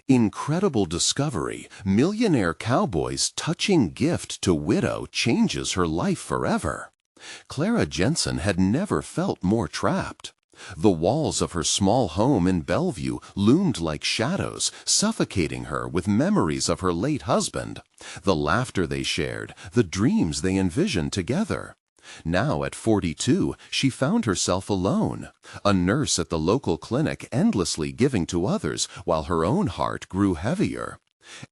Incredible discovery, Millionaire Cowboy's touching gift to widow changes her life forever. Clara Jensen had never felt more trapped. The walls of her small home in Bellevue loomed like shadows, suffocating her with memories of her late husband, the laughter they shared, the dreams they envisioned together. Now at 42, she found herself alone, a nurse at the local clinic endlessly giving to others while her own heart grew heavier.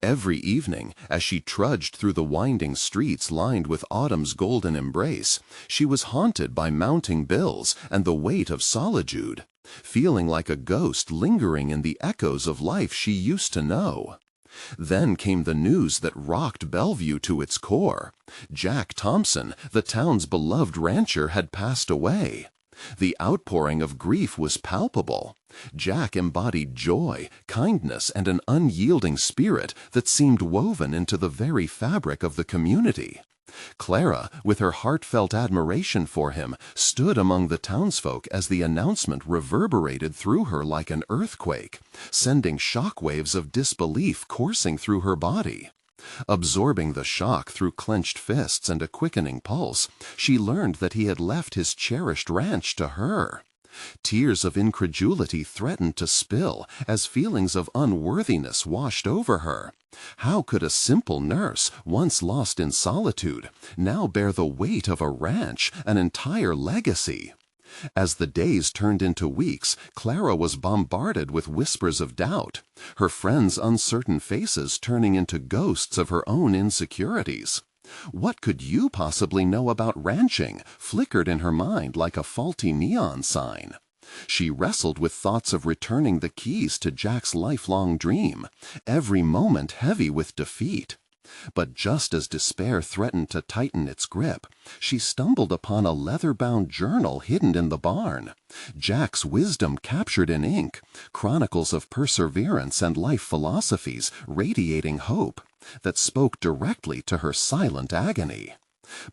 Every evening, as she trudged through the winding streets lined with autumn's golden embrace, she was haunted by mounting bills and the weight of solitude, feeling like a ghost lingering in the echoes of life she used to know. Then came the news that rocked Bellevue to its core. Jack Thompson, the town's beloved rancher, had passed away. The outpouring of grief was palpable. Jack embodied joy, kindness, and an unyielding spirit that seemed woven into the very fabric of the community. Clara, with her heartfelt admiration for him, stood among the townsfolk as the announcement reverberated through her like an earthquake, sending shockwaves of disbelief coursing through her body. Absorbing the shock through clenched fists and a quickening pulse, she learned that he had left his cherished ranch to her. Tears of incredulity threatened to spill as feelings of unworthiness washed over her. How could a simple nurse, once lost in solitude, now bear the weight of a ranch, an entire legacy? As the days turned into weeks, Clara was bombarded with whispers of doubt, her friends' uncertain faces turning into ghosts of her own insecurities. What could you possibly know about ranching? Flickered in her mind like a faulty neon sign. She wrestled with thoughts of returning the keys to Jack's lifelong dream, every moment heavy with defeat. But just as despair threatened to tighten its grip, she stumbled upon a leather-bound journal hidden in the barn. Jack's wisdom captured in ink, chronicles of perseverance and life philosophies radiating hope that spoke directly to her silent agony.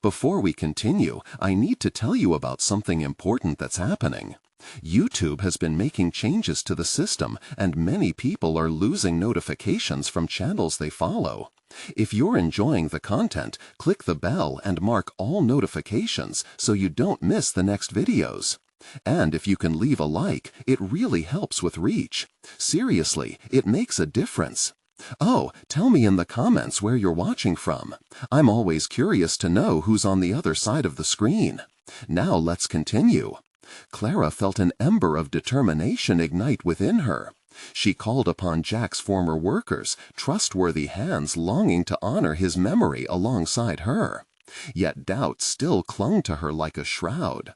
Before we continue, I need to tell you about something important that's happening. YouTube has been making changes to the system, and many people are losing notifications from channels they follow. If you're enjoying the content, click the bell and mark all notifications so you don't miss the next videos. And if you can leave a like, it really helps with reach. Seriously, it makes a difference. Oh, tell me in the comments where you're watching from. I'm always curious to know who's on the other side of the screen. Now let's continue. Clara felt an ember of determination ignite within her. She called upon Jack's former workers, trustworthy hands longing to honor his memory alongside her. Yet doubt still clung to her like a shroud.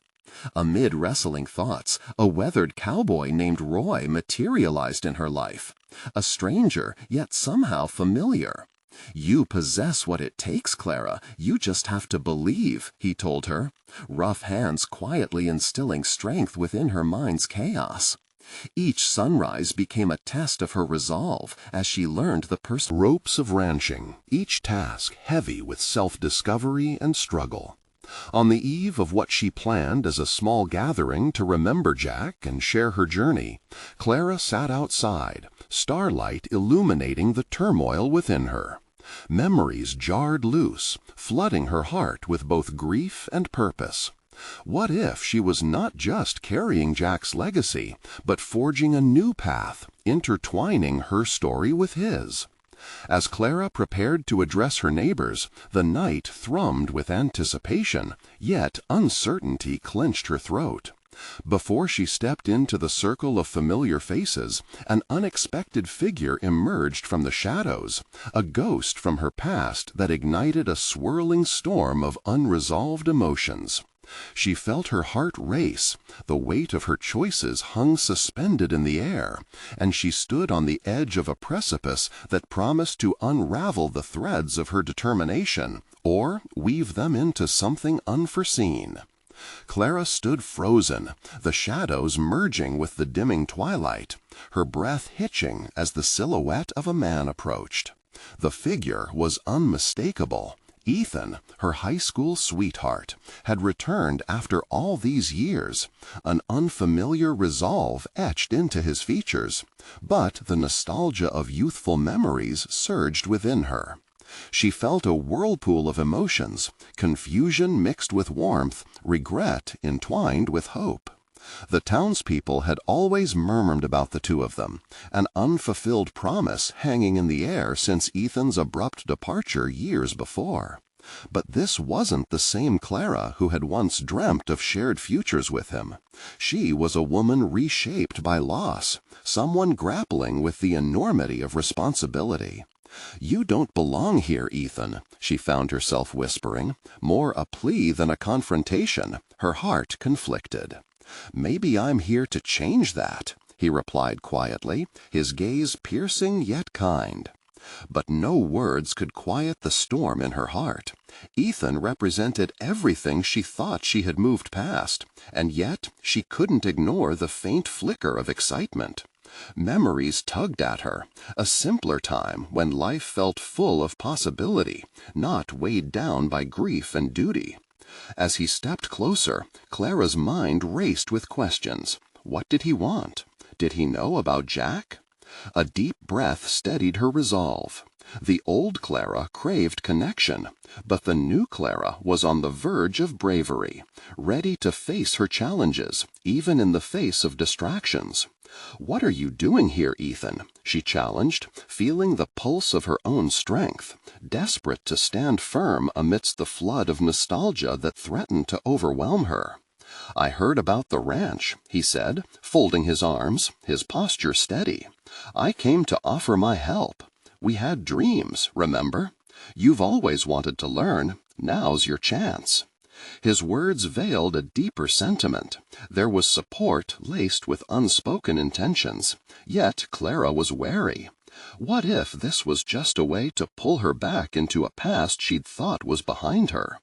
Amid wrestling thoughts, a weathered cowboy named Roy materialized in her life. A stranger, yet somehow familiar. "You possess what it takes, Clara. You just have to believe," he told her, rough hands quietly instilling strength within her mind's chaos. Each sunrise became a test of her resolve as she learned the ropes of ranching, each task heavy with self-discovery and struggle. On the eve of what she planned as a small gathering to remember Jack and share her journey, Clara sat outside, starlight illuminating the turmoil within her. Memories jarred loose, flooding her heart with both grief and purpose. What if she was not just carrying Jack's legacy, but forging a new path, intertwining her story with his? As Clara prepared to address her neighbors, the night thrummed with anticipation, yet uncertainty clenched her throat. Before she stepped into the circle of familiar faces, an unexpected figure emerged from the shadows, a ghost from her past that ignited a swirling storm of unresolved emotions. She felt her heart race, the weight of her choices hung suspended in the air, and she stood on the edge of a precipice that promised to unravel the threads of her determination, or weave them into something unforeseen. Clara stood frozen, the shadows merging with the dimming twilight, her breath hitching as the silhouette of a man approached. The figure was unmistakable, Ethan, her high school sweetheart, had returned after all these years, an unfamiliar resolve etched into his features, but the nostalgia of youthful memories surged within her. She felt a whirlpool of emotions, confusion mixed with warmth, regret entwined with hope. The townspeople had always murmured about the two of them, an unfulfilled promise hanging in the air since Ethan's abrupt departure years before. But this wasn't the same Clara who had once dreamt of shared futures with him. She was a woman reshaped by loss, someone grappling with the enormity of responsibility. "You don't belong here, Ethan," she found herself whispering, more a plea than a confrontation, her heart conflicted. "Maybe I'm here to change that," he replied quietly, his gaze piercing yet kind. But no words could quiet the storm in her heart. Ethan represented everything she thought she had moved past, and yet she couldn't ignore the faint flicker of excitement. Memories tugged at her, a simpler time when life felt full of possibility, not weighed down by grief and duty. As he stepped closer, Clara's mind raced with questions. What did he want? Did he know about Jack? A deep breath steadied her resolve. The old Clara craved connection, but the new Clara was on the verge of bravery, ready to face her challenges, even in the face of distractions. "What are you doing here, Ethan?" she challenged, feeling the pulse of her own strength, desperate to stand firm amidst the flood of nostalgia that threatened to overwhelm her. "I heard about the ranch," he said, folding his arms, his posture steady. "I came to offer my help. We had dreams, remember? You've always wanted to learn. Now's your chance." His words veiled a deeper sentiment. There was support laced with unspoken intentions. Yet Clara was wary. What if this was just a way to pull her back into a past she'd thought was behind her?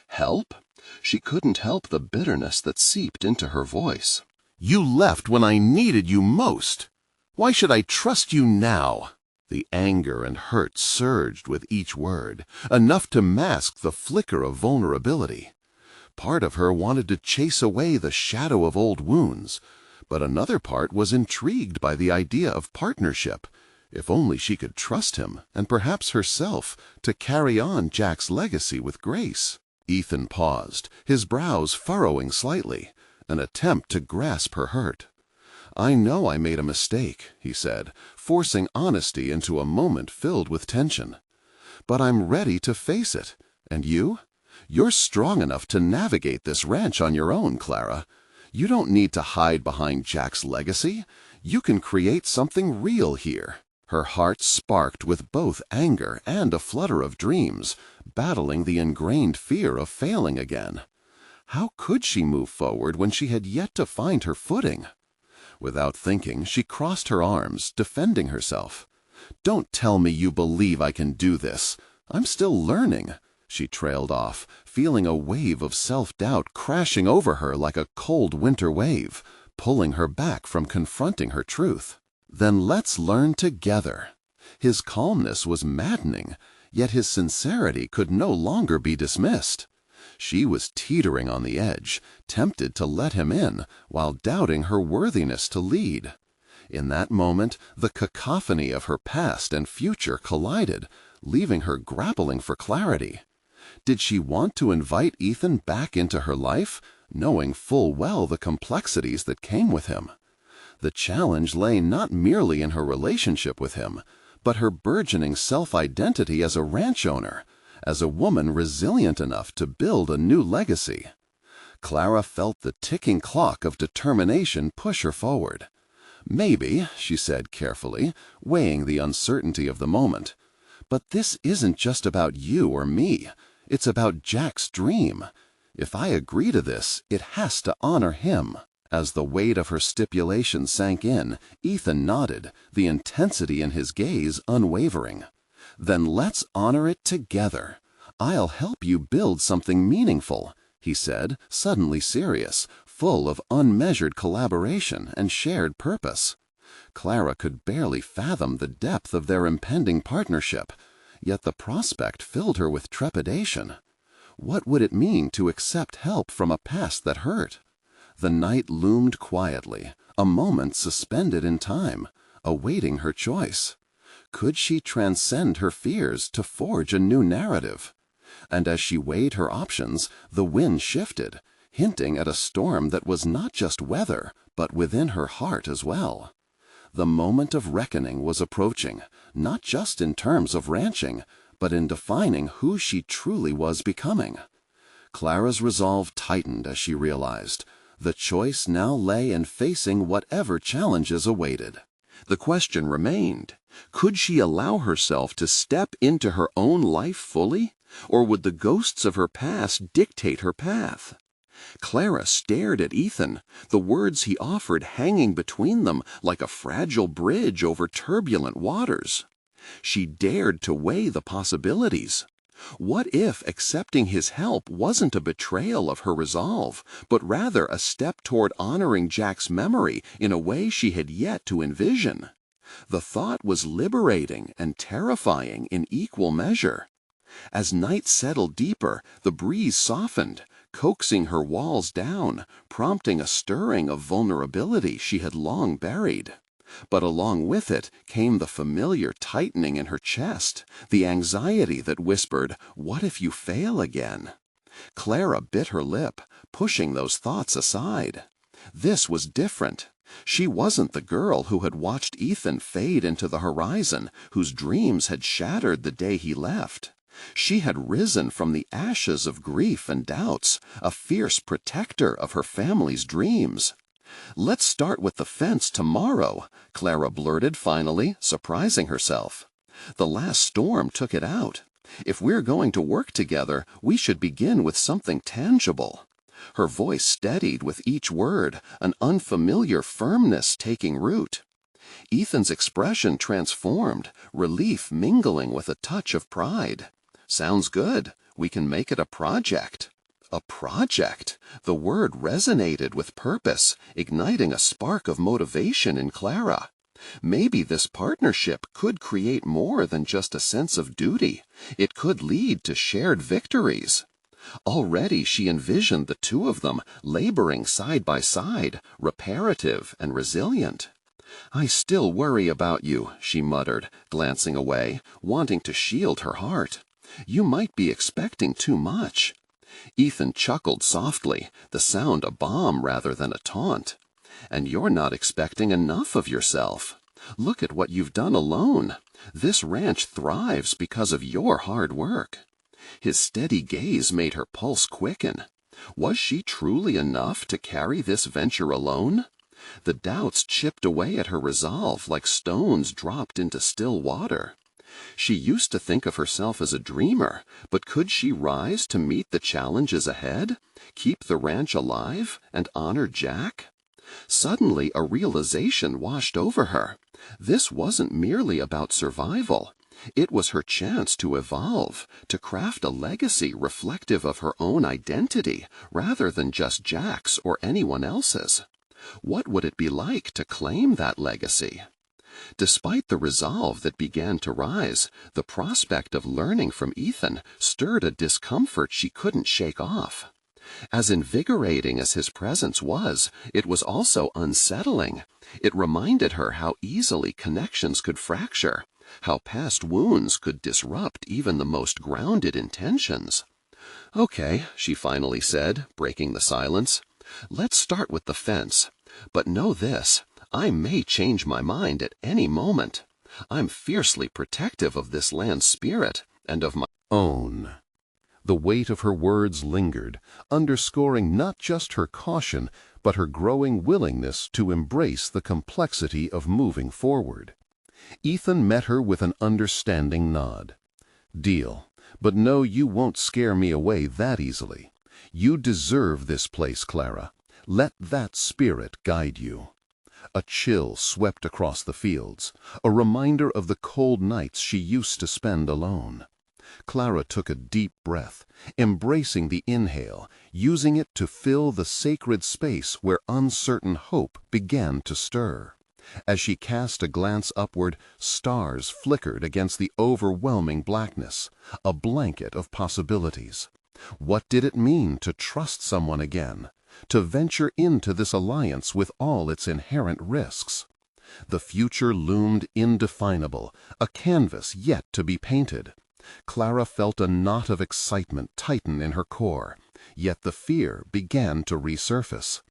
Help? She couldn't help the bitterness that seeped into her voice. "You left when I needed you most. Why should I trust you now?" The anger and hurt surged with each word, enough to mask the flicker of vulnerability. Part of her wanted to chase away the shadow of old wounds, but another part was intrigued by the idea of partnership, if only she could trust him, and perhaps herself, to carry on Jack's legacy with grace. Ethan paused, his brows furrowing slightly, an attempt to grasp her hurt. "I know I made a mistake," he said, forcing honesty into a moment filled with tension. "But I'm ready to face it. And you? You're strong enough to navigate this ranch on your own, Clara. You don't need to hide behind Jack's legacy. You can create something real here." Her heart sparked with both anger and a flutter of dreams, battling the ingrained fear of failing again. How could she move forward when she had yet to find her footing? Without thinking, she crossed her arms, defending herself. "Don't tell me you believe I can do this. I'm still learning," she trailed off, feeling a wave of self-doubt crashing over her like a cold winter wave, pulling her back from confronting her truth. "Then let's learn together." His calmness was maddening, yet his sincerity could no longer be dismissed. She was teetering on the edge, tempted to let him in, while doubting her worthiness to lead. In that moment, the cacophony of her past and future collided, leaving her grappling for clarity. Did she want to invite Ethan back into her life, knowing full well the complexities that came with him? The challenge lay not merely in her relationship with him, but her burgeoning self-identity as a ranch owner, as a woman resilient enough to build a new legacy. Clara felt the ticking clock of determination push her forward. "Maybe," she said carefully, weighing the uncertainty of the moment, "but this isn't just about you or me. It's about Jack's dream. If I agree to this, it has to honor him." As the weight of her stipulation sank in, Ethan nodded, the intensity in his gaze unwavering. "Then let's honor it together. I'll help you build something meaningful," he said, suddenly serious, full of unmeasured collaboration and shared purpose. Clara could barely fathom the depth of their impending partnership. Yet the prospect filled her with trepidation. What would it mean to accept help from a past that hurt? The night loomed quietly, a moment suspended in time, awaiting her choice. Could she transcend her fears to forge a new narrative? And as she weighed her options, the wind shifted, hinting at a storm that was not just weather, but within her heart as well. The moment of reckoning was approaching, not just in terms of ranching, but in defining who she truly was becoming. Clara's resolve tightened as she realized the choice now lay in facing whatever challenges awaited. The question remained, could she allow herself to step into her own life fully, or would the ghosts of her past dictate her path? Clara stared at Ethan, the words he offered hanging between them like a fragile bridge over turbulent waters. She dared to weigh the possibilities. What if accepting his help wasn't a betrayal of her resolve, but rather a step toward honoring Jack's memory in a way she had yet to envision? The thought was liberating and terrifying in equal measure. As night settled deeper, the breeze softened, coaxing her walls down, prompting a stirring of vulnerability she had long buried. But along with it came the familiar tightening in her chest, the anxiety that whispered, "What if you fail again?" Clara bit her lip, pushing those thoughts aside. This was different. She wasn't the girl who had watched Ethan fade into the horizon, whose dreams had shattered the day he left. She had risen from the ashes of grief and doubts, a fierce protector of her family's dreams. "Let's start with the fence tomorrow," Clara blurted finally, surprising herself. "The last storm took it out. If we're going to work together, we should begin with something tangible." Her voice steadied with each word, an unfamiliar firmness taking root. Ethan's expression transformed, relief mingling with a touch of pride. "Sounds good. We can make it a project." A project! The word resonated with purpose, igniting a spark of motivation in Clara. Maybe this partnership could create more than just a sense of duty. It could lead to shared victories. Already she envisioned the two of them laboring side by side, reparative and resilient. "I still worry about you," she muttered, glancing away, wanting to shield her heart. "You might be expecting too much." Ethan chuckled softly, the sound a bomb rather than a taunt. "And you're not expecting enough of yourself. Look at what you've done alone. This ranch thrives because of your hard work." His steady gaze made her pulse quicken. Was she truly enough to carry this venture alone? The doubts chipped away at her resolve like stones dropped into still water. She used to think of herself as a dreamer, but could she rise to meet the challenges ahead, keep the ranch alive, and honor Jack? Suddenly a realization washed over her. This wasn't merely about survival. It was her chance to evolve, to craft a legacy reflective of her own identity, rather than just Jack's or anyone else's. What would it be like to claim that legacy? Despite the resolve that began to rise, the prospect of learning from Ethan stirred a discomfort she couldn't shake off. As invigorating as his presence was, it was also unsettling. It reminded her how easily connections could fracture, how past wounds could disrupt even the most grounded intentions. "Okay," she finally said, breaking the silence. "Let's start with the fence. But know this. I may change my mind at any moment. I'm fiercely protective of this land's spirit and of my own." The weight of her words lingered, underscoring not just her caution, but her growing willingness to embrace the complexity of moving forward. Ethan met her with an understanding nod. "Deal. But no, you won't scare me away that easily. You deserve this place, Clara. Let that spirit guide you." A chill swept across the fields, a reminder of the cold nights she used to spend alone. Clara took a deep breath, embracing the inhale, using it to fill the sacred space where uncertain hope began to stir. As she cast a glance upward, stars flickered against the overwhelming blackness, a blanket of possibilities. What did it mean to trust someone again, to venture into this alliance with all its inherent risks? The future loomed indefinable, a canvas yet to be painted. Clara felt a knot of excitement tighten in her core, yet the fear began to resurface.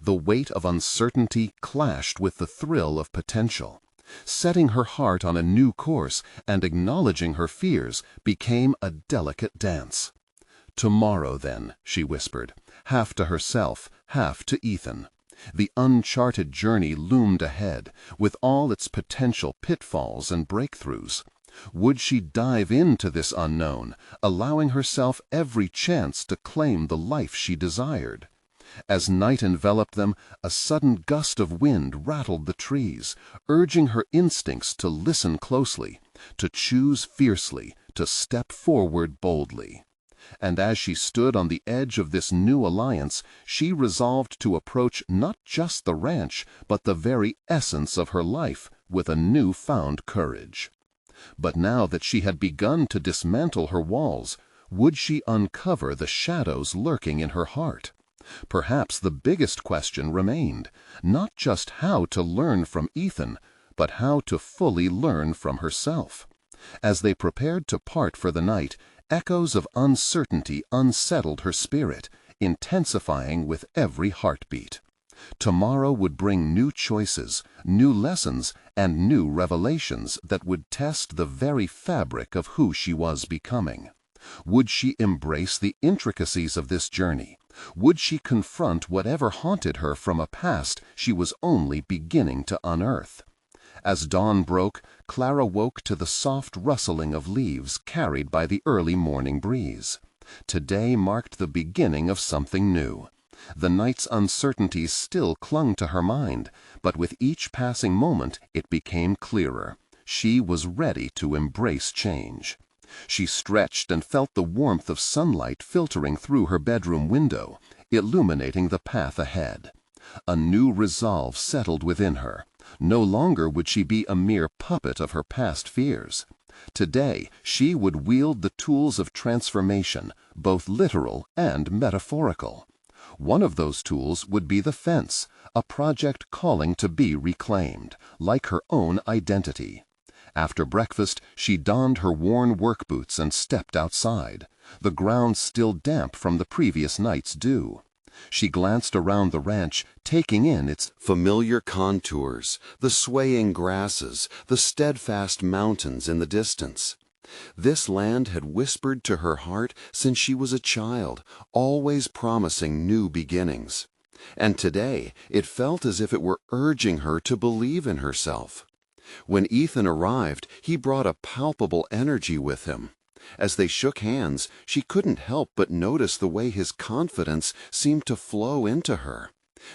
The weight of uncertainty clashed with the thrill of potential. Setting her heart on a new course and acknowledging her fears became a delicate dance. "Tomorrow, then," she whispered, half to herself, half to Ethan. The uncharted journey loomed ahead, with all its potential pitfalls and breakthroughs. Would she dive into this unknown, allowing herself every chance to claim the life she desired? As night enveloped them, a sudden gust of wind rattled the trees, urging her instincts to listen closely, to choose fiercely, to step forward boldly. And as she stood on the edge of this new alliance, she resolved to approach not just the ranch, but the very essence of her life with a new-found courage. But now that she had begun to dismantle her walls, would she uncover the shadows lurking in her heart? Perhaps the biggest question remained, not just how to learn from Ethan, but how to fully learn from herself. As they prepared to part for the night, echoes of uncertainty unsettled her spirit, intensifying with every heartbeat. Tomorrow would bring new choices, new lessons, and new revelations that would test the very fabric of who she was becoming. Would she embrace the intricacies of this journey? Would she confront whatever haunted her from a past she was only beginning to unearth? As dawn broke, Clara woke to the soft rustling of leaves carried by the early morning breeze. Today marked the beginning of something new. The night's uncertainties still clung to her mind, but with each passing moment it became clearer. She was ready to embrace change. She stretched and felt the warmth of sunlight filtering through her bedroom window, illuminating the path ahead. A new resolve settled within her. No longer would she be a mere puppet of her past fears. Today she would wield the tools of transformation, both literal and metaphorical. One of those tools would be the fence, a project calling to be reclaimed, like her own identity. After breakfast, she donned her worn work boots and stepped outside, the ground still damp from the previous night's dew. She glanced around the ranch, taking in its familiar contours, the swaying grasses, the steadfast mountains in the distance. This land had whispered to her heart since she was a child, always promising new beginnings. And today it felt as if it were urging her to believe in herself. When Ethan arrived, he brought a palpable energy with him. As they shook hands, she couldn't help but notice the way his confidence seemed to flow into her.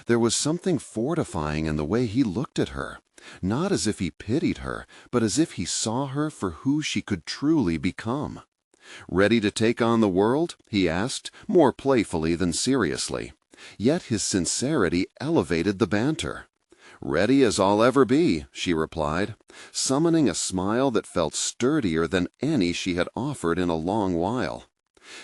There was something fortifying in the way he looked at her, not as if he pitied her, but as if he saw her for who she could truly become. "Ready to take on the world?" he asked, more playfully than seriously. Yet his sincerity elevated the banter. "Ready as I'll ever be," she replied, summoning a smile that felt sturdier than any she had offered in a long while.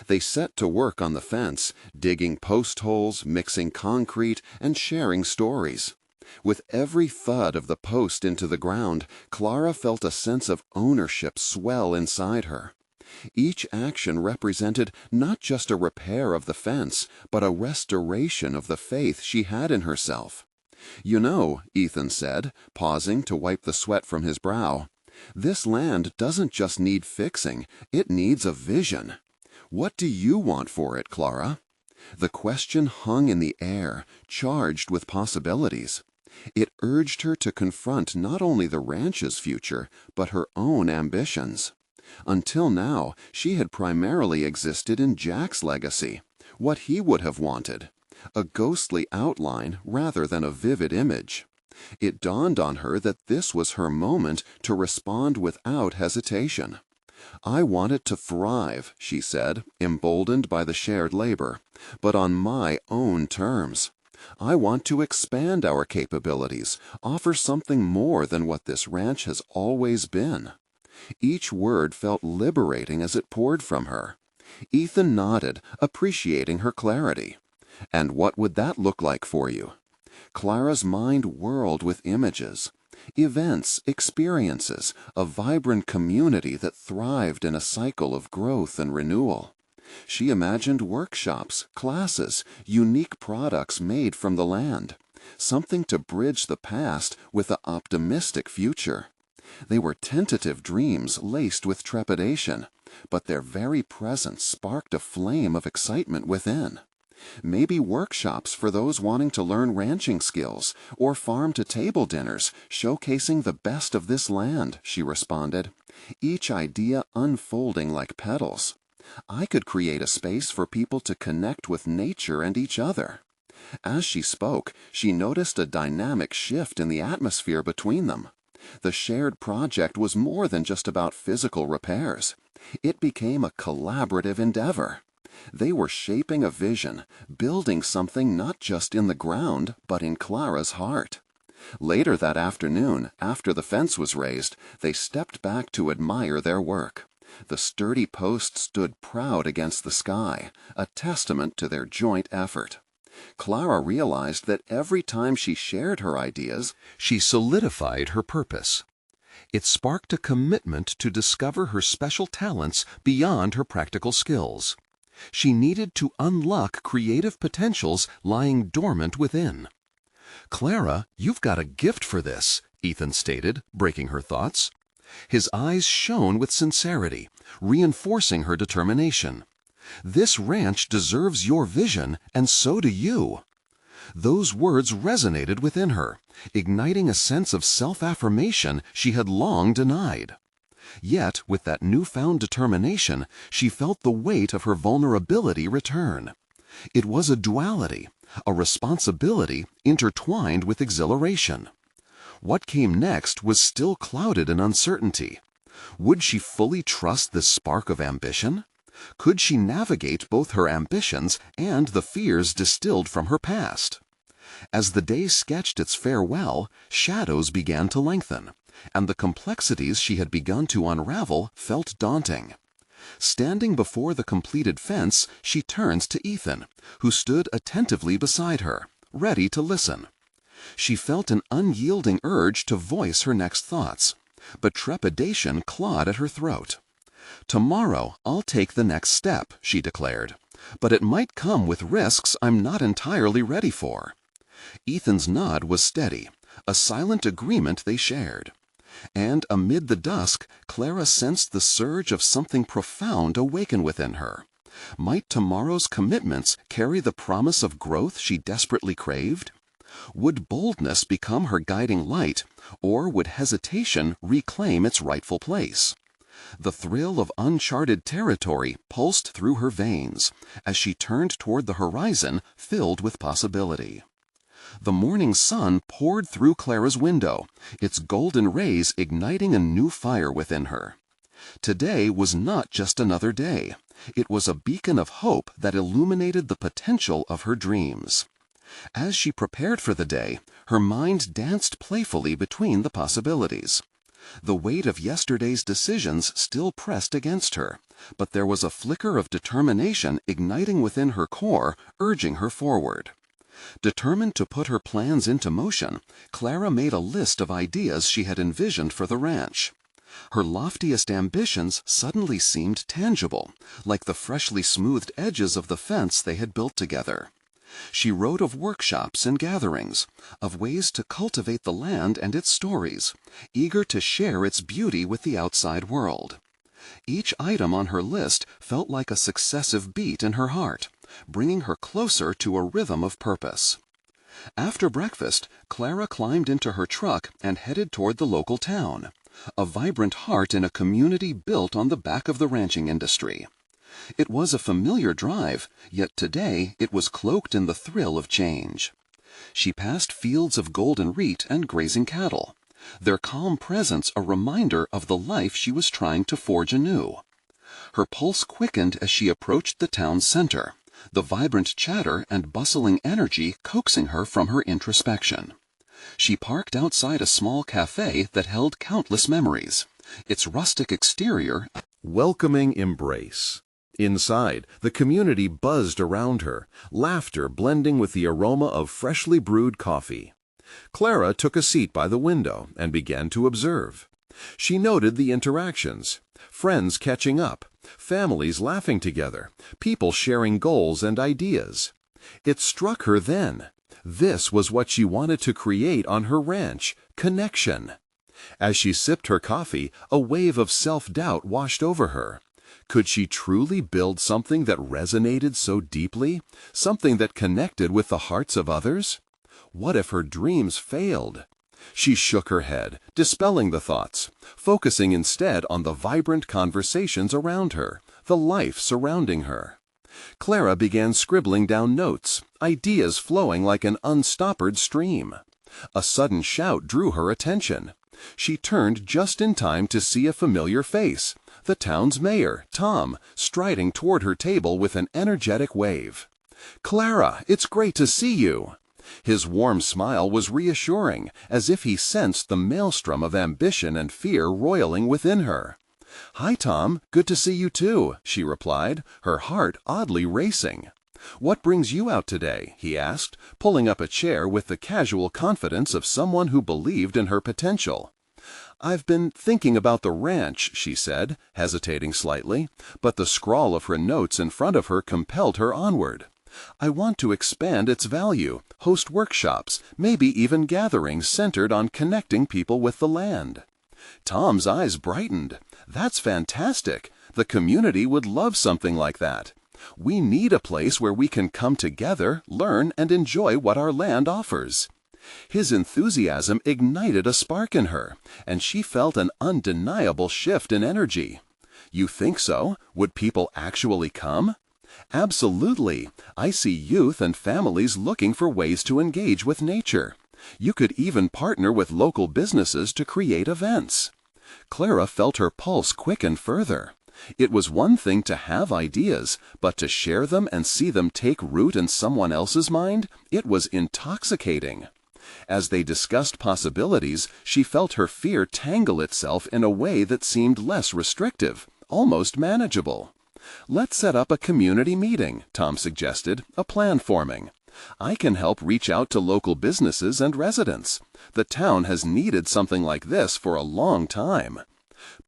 They set to work on the fence, digging post holes, mixing concrete, and sharing stories. With every thud of the post into the ground, Clara felt a sense of ownership swell inside her. Each action represented not just a repair of the fence, but a restoration of the faith she had in herself. "You know," Ethan said, pausing to wipe the sweat from his brow, "this land doesn't just need fixing, it needs a vision. What do you want for it, Clara?" The question hung in the air, charged with possibilities. It urged her to confront not only the ranch's future, but her own ambitions. Until now, she had primarily existed in Jack's legacy, what he would have wanted. A ghostly outline rather than a vivid image. It dawned on her that this was her moment to respond without hesitation. "I want it to thrive," she said, emboldened by the shared labor, "but on my own terms. I want to expand our capabilities, offer something more than what this ranch has always been." Each word felt liberating as it poured from her. Ethan nodded, appreciating her clarity. "And what would that look like for you?" Clara's mind whirled with images. Events, experiences, a vibrant community that thrived in a cycle of growth and renewal. She imagined workshops, classes, unique products made from the land, something to bridge the past with the optimistic future. They were tentative dreams laced with trepidation, but their very presence sparked a flame of excitement within. Maybe workshops for those wanting to learn ranching skills, or farm-to-table dinners showcasing the best of this land, she responded, each idea unfolding like petals. I could create a space for people to connect with nature and each other. As she spoke, she noticed a dynamic shift in the atmosphere between them. The shared project was more than just about physical repairs. It became a collaborative endeavor. They were shaping a vision, building something not just in the ground, but in Clara's heart. Later that afternoon, after the fence was raised, they stepped back to admire their work. The sturdy post stood proud against the sky, a testament to their joint effort. Clara realized that every time she shared her ideas, she solidified her purpose. It sparked a commitment to discover her special talents beyond her practical skills. She needed to unlock creative potentials lying dormant within. "Clara, you've got a gift for this," Ethan stated, breaking her thoughts. His eyes shone with sincerity, reinforcing her determination. "This ranch deserves your vision, and so do you." Those words resonated within her, igniting a sense of self-affirmation she had long denied. Yet, with that newfound determination, she felt the weight of her vulnerability return. It was a duality, a responsibility intertwined with exhilaration. What came next was still clouded in uncertainty. Would she fully trust this spark of ambition? Could she navigate both her ambitions and the fears distilled from her past? As the day sketched its farewell, shadows began to lengthen, and the complexities she had begun to unravel felt daunting. Standing before the completed fence, she turned to Ethan, who stood attentively beside her, ready to listen. She felt an unyielding urge to voice her next thoughts, but trepidation clawed at her throat. "Tomorrow I'll take the next step," she declared, "but it might come with risks I'm not entirely ready for." Ethan's nod was steady, a silent agreement they shared. And amid the dusk, Clara sensed the surge of something profound awaken within her. Might tomorrow's commitments carry the promise of growth she desperately craved? Would boldness become her guiding light, or would hesitation reclaim its rightful place? The thrill of uncharted territory pulsed through her veins as she turned toward the horizon filled with possibility. The morning sun poured through Clara's window, its golden rays igniting a new fire within her. Today was not just another day. It was a beacon of hope that illuminated the potential of her dreams. As she prepared for the day, her mind danced playfully between the possibilities. The weight of yesterday's decisions still pressed against her, but there was a flicker of determination igniting within her core, urging her forward. Determined to put her plans into motion, Clara made a list of ideas she had envisioned for the ranch. Her loftiest ambitions suddenly seemed tangible, like the freshly smoothed edges of the fence they had built together. She wrote of workshops and gatherings, of ways to cultivate the land and its stories, eager to share its beauty with the outside world. Each item on her list felt like a successive beat in her heart, bringing her closer to a rhythm of purpose. After breakfast, Clara climbed into her truck and headed toward the local town, a vibrant heart in a community built on the back of the ranching industry. It was a familiar drive, yet today it was cloaked in the thrill of change. She passed fields of golden wheat and grazing cattle, their calm presence a reminder of the life she was trying to forge anew. Her pulse quickened as she approached the town's center, the vibrant chatter and bustling energy coaxing her from her introspection. She parked outside a small cafe that held countless memories, its rustic exterior a welcoming embrace. Inside, the community buzzed around her, laughter blending with the aroma of freshly brewed coffee. Clara took a seat by the window and began to observe. She noted the interactions, friends catching up, families laughing together, people sharing goals and ideas. It struck her then. This was what she wanted to create on her ranch, connection. As she sipped her coffee, a wave of self-doubt washed over her. Could she truly build something that resonated so deeply, something that connected with the hearts of others? What if her dreams failed? She shook her head, dispelling the thoughts, focusing instead on the vibrant conversations around her, the life surrounding her. Clara began scribbling down notes, ideas flowing like an unstoppered stream. A sudden shout drew her attention. She turned just in time to see a familiar face, the town's mayor, Tom, striding toward her table with an energetic wave. "Clara, it's great to see you." His warm smile was reassuring, as if he sensed the maelstrom of ambition and fear roiling within her. "Hi, Tom. Good to see you too," she replied, her heart oddly racing. "What brings you out today?" he asked, pulling up a chair with the casual confidence of someone who believed in her potential. "I've been thinking about the ranch," she said, hesitating slightly, but the scrawl of her notes in front of her compelled her onward. "I want to expand its value, host workshops, maybe even gatherings centered on connecting people with the land." Tom's eyes brightened. "That's fantastic. The community would love something like that. We need a place where we can come together, learn, and enjoy what our land offers." His enthusiasm ignited a spark in her, and she felt an undeniable shift in energy. "You think so? Would people actually come?" "Absolutely. I see youth and families looking for ways to engage with nature. You could even partner with local businesses to create events." Clara felt her pulse quicken further. It was one thing to have ideas, but to share them and see them take root in someone else's mind, it was intoxicating. As they discussed possibilities, she felt her fear tangle itself in a way that seemed less restrictive, almost manageable. "Let's set up a community meeting," Tom suggested, a plan forming. "I can help reach out to local businesses and residents. The town has needed something like this for a long time."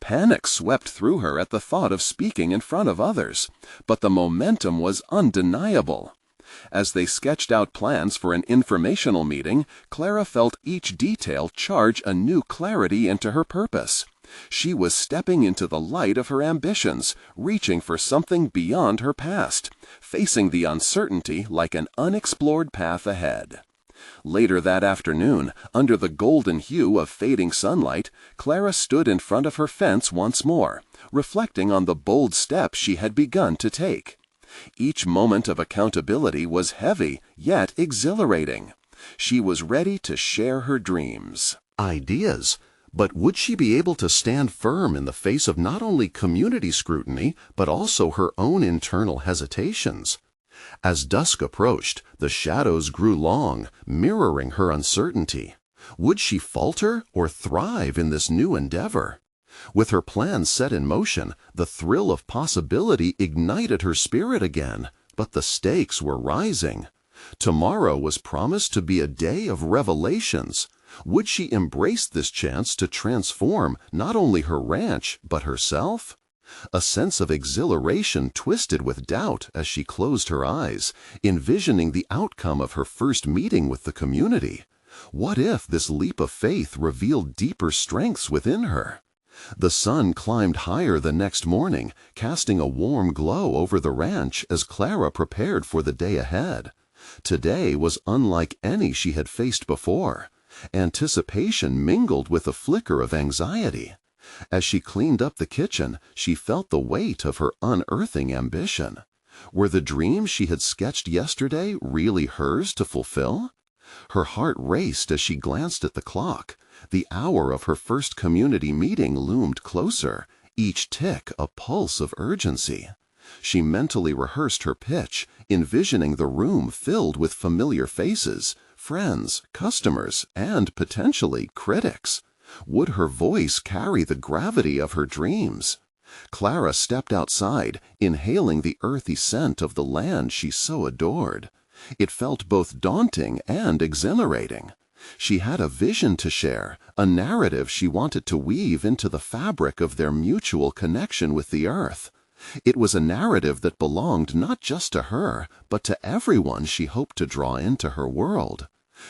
Panic swept through her at the thought of speaking in front of others, but the momentum was undeniable. As they sketched out plans for an informational meeting, Clara felt each detail charge a new clarity into her purpose. She was stepping into the light of her ambitions, reaching for something beyond her past, facing the uncertainty like an unexplored path ahead. Later that afternoon, under the golden hue of fading sunlight, Clara stood in front of her fence once more, reflecting on the bold steps she had begun to take. Each moment of accountability was heavy, yet exhilarating. She was ready to share her dreams. Ideas. But would she be able to stand firm in the face of not only community scrutiny, but also her own internal hesitations? As dusk approached, the shadows grew long, mirroring her uncertainty. Would she falter or thrive in this new endeavor? With her plans set in motion, the thrill of possibility ignited her spirit again, but the stakes were rising. Tomorrow was promised to be a day of revelations. Would she embrace this chance to transform not only her ranch, but herself? A sense of exhilaration twisted with doubt as she closed her eyes, envisioning the outcome of her first meeting with the community. What if this leap of faith revealed deeper strengths within her? The sun climbed higher the next morning, casting a warm glow over the ranch as Clara prepared for the day ahead. Today was unlike any she had faced before. Anticipation mingled with a flicker of anxiety. As she cleaned up the kitchen, she felt the weight of her unearthing ambition. Were the dreams she had sketched yesterday really hers to fulfill? Her heart raced as she glanced at the clock. The hour of her first community meeting loomed closer, each tick a pulse of urgency. She mentally rehearsed her pitch, envisioning the room filled with familiar faces, friends, customers, and potentially critics. Would her voice carry the gravity of her dreams? Clara stepped outside, inhaling the earthy scent of the land she so adored. It felt both daunting and exhilarating. She had a vision to share, a narrative she wanted to weave into the fabric of their mutual connection with the earth. It was a narrative that belonged not just to her, but to everyone she hoped to draw into her world.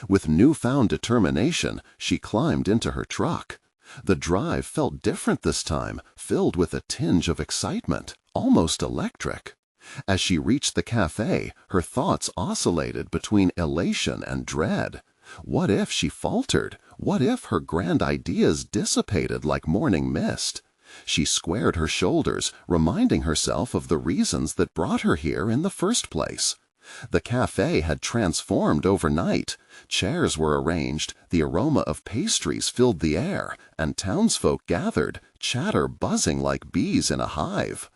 With newfound determination, she climbed into her truck. The drive felt different this time, filled with a tinge of excitement, almost electric. As she reached the cafe, her thoughts oscillated between elation and dread. What if she faltered? What if her grand ideas dissipated like morning mist? She squared her shoulders, reminding herself of the reasons that brought her here in the first place. The cafe had transformed overnight. Chairs were arranged, the aroma of pastries filled the air, and townsfolk gathered, chatter buzzing like bees in a hive.